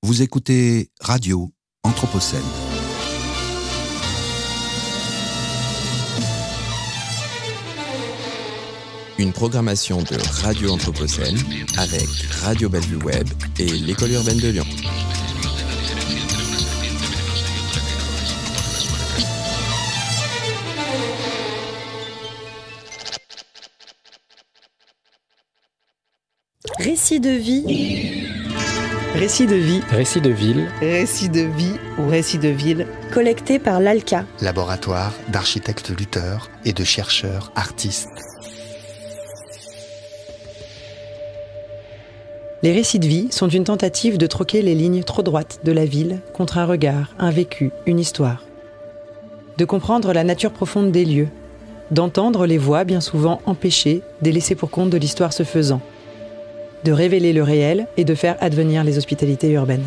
Vous écoutez Radio Anthropocène. Une programmation de Radio Anthropocène avec Radio Bellevue Web et l'École urbaine de Lyon. Récit de vie. Récit de vie. Récit de ville. Récit de vie ou récit de ville. Collecté par l'ALCA. Laboratoire d'architectes lutteurs et de chercheurs artistes. Les récits de vie sont une tentative de troquer les lignes trop droites de la ville contre un regard, un vécu, une histoire. De comprendre la nature profonde des lieux, d'entendre les voix bien souvent empêchées des laissés pour compte de l'histoire se faisant, de révéler le réel et de faire advenir les hospitalités urbaines.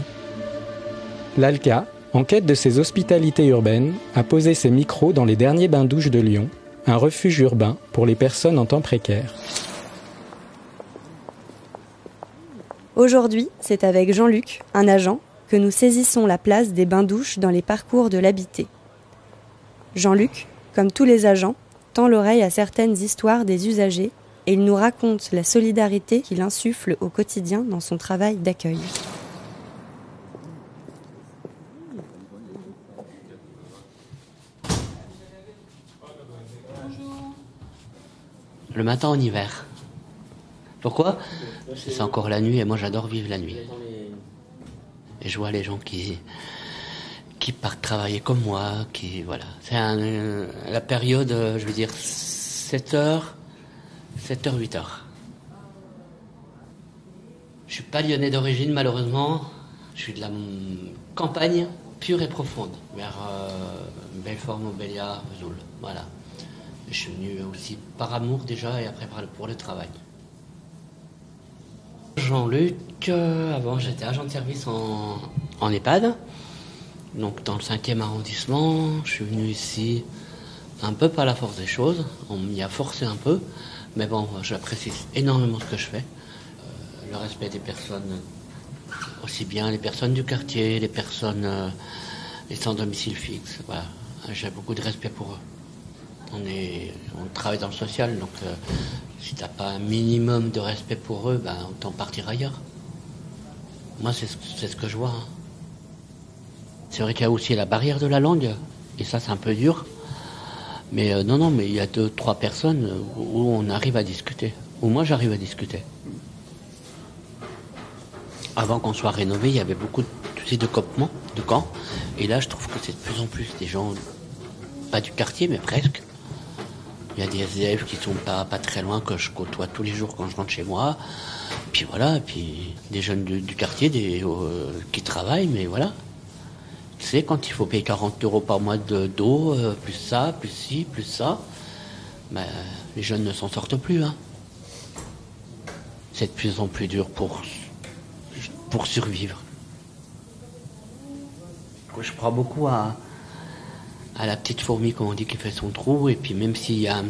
L'ALCA, en quête de ces hospitalités urbaines, a posé ses micros dans les derniers bains-douches de Lyon, un refuge urbain pour les personnes en temps précaire. Aujourd'hui, c'est avec Jean-Luc, un agent, que nous saisissons la place des bains-douches dans les parcours de l'habité. Jean-Luc, comme tous les agents, tend l'oreille à certaines histoires des usagers et il nous raconte la solidarité qu'il insuffle au quotidien dans son travail d'accueil. Le matin en hiver. Pourquoi ? C'est encore la nuit et moi j'adore vivre la nuit. Et je vois les gens qui partent travailler comme moi, voilà. C'est la période, je veux dire, 7h, 8h. Je suis pas lyonnais d'origine malheureusement, je suis de la campagne pure et profonde, vers Belfort, Montbéliard, Vesoul, voilà. Je suis venu aussi par amour déjà et après pour le travail. Jean-Luc, avant j'étais agent de service en EHPAD, donc dans le 5e arrondissement. Je suis venu ici un peu par la force des choses, on m'y a forcé un peu, mais bon, j'apprécie énormément ce que je fais. Le respect des personnes, aussi bien les personnes du quartier, les personnes les sans domicile fixe, voilà. J'ai beaucoup de respect pour eux. On travaille dans le social, donc si t'as pas un minimum de respect pour eux, ben autant partir ailleurs. Moi, c'est ce que je vois. Hein. C'est vrai qu'il y a aussi la barrière de la langue, et ça, c'est un peu dur. Mais non, mais il y a 2-3 personnes où on arrive à discuter, où moi j'arrive à discuter. Avant qu'on soit rénové, il y avait beaucoup de campements, de camps, et là, je trouve que c'est de plus en plus des gens, pas du quartier, mais presque. Il y a des SDF qui sont pas très loin, que je côtoie tous les jours quand je rentre chez moi. Puis voilà, et puis des jeunes du quartier qui travaillent, mais voilà. Tu sais, quand il faut payer 40 € par mois d'eau, plus ça, plus ci, plus ça, ben, les jeunes ne s'en sortent plus. Hein. C'est de plus en plus dur pour survivre. Je crois beaucoup à la petite fourmi, comme on dit, qui fait son trou, et puis même s'il y a un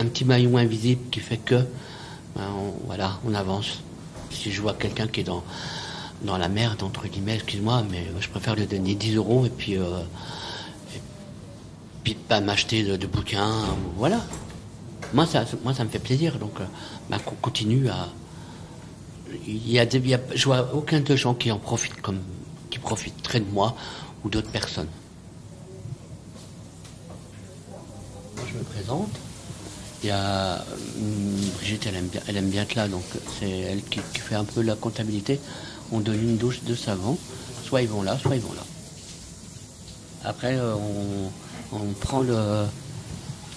petit maillon invisible qui fait que, ben on avance. Si je vois quelqu'un qui est dans la merde, entre guillemets, excuse-moi, mais je préfère lui donner 10 € et puis pas m'acheter de bouquins, voilà. Moi, ça me fait plaisir, donc qu'on continue à... je vois aucun de gens qui en profitent qui profiteraient de moi ou d'autres personnes. Je me présente. Il y a Brigitte, elle aime bien être là, donc c'est elle qui fait un peu la comptabilité. On donne une douche de savon, soit ils vont là, soit ils vont là. Après, on prend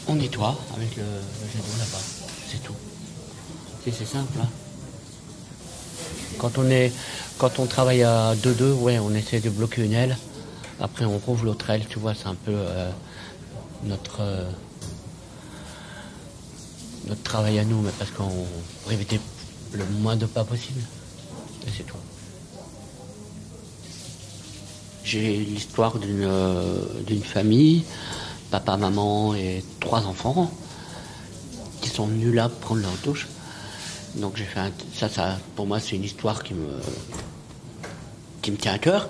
on nettoie avec le jet d'eau là-bas, c'est tout. C'est simple. Hein. Quand on travaille à 2-2, ouais, on essaie de bloquer une aile. Après, on rouvre l'autre aile, tu vois, c'est un peu notre travail à nous, mais parce qu'on pour éviter le moins de pas possible. Et c'est tout. J'ai l'histoire d'une famille, papa, maman et 3 enfants, qui sont venus là prendre leur douche. Donc j'ai fait ça pour moi c'est une histoire qui qui me tient à cœur.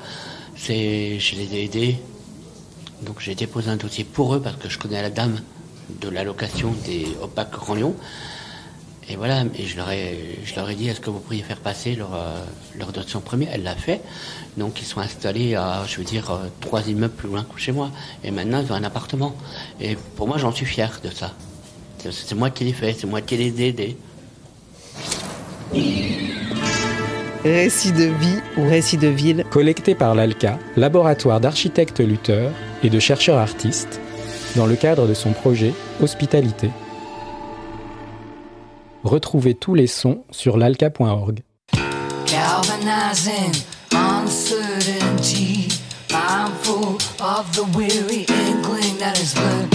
Je les ai aidés. Donc j'ai déposé un dossier pour eux parce que je connais la dame de l'allocation des OPAC Grand Lyon. Et voilà, et je leur ai dit, est-ce que vous pourriez faire passer leur dotation première? Elle l'a fait. Donc ils sont installés à, 3 immeubles plus loin que chez moi. Et maintenant ils ont un appartement. Et pour moi, j'en suis fier de ça. C'est moi qui l'ai fait, c'est moi qui les ai aidés. Récits de vie ou récits de ville. Collecté par l'ALCA, laboratoire d'architectes lutteurs et de chercheurs artistes, dans le cadre de son projet Hospitalité. Retrouvez tous les sons sur lalca.org. Galvanizing uncertainty, mindful of the weary inkling that is blood.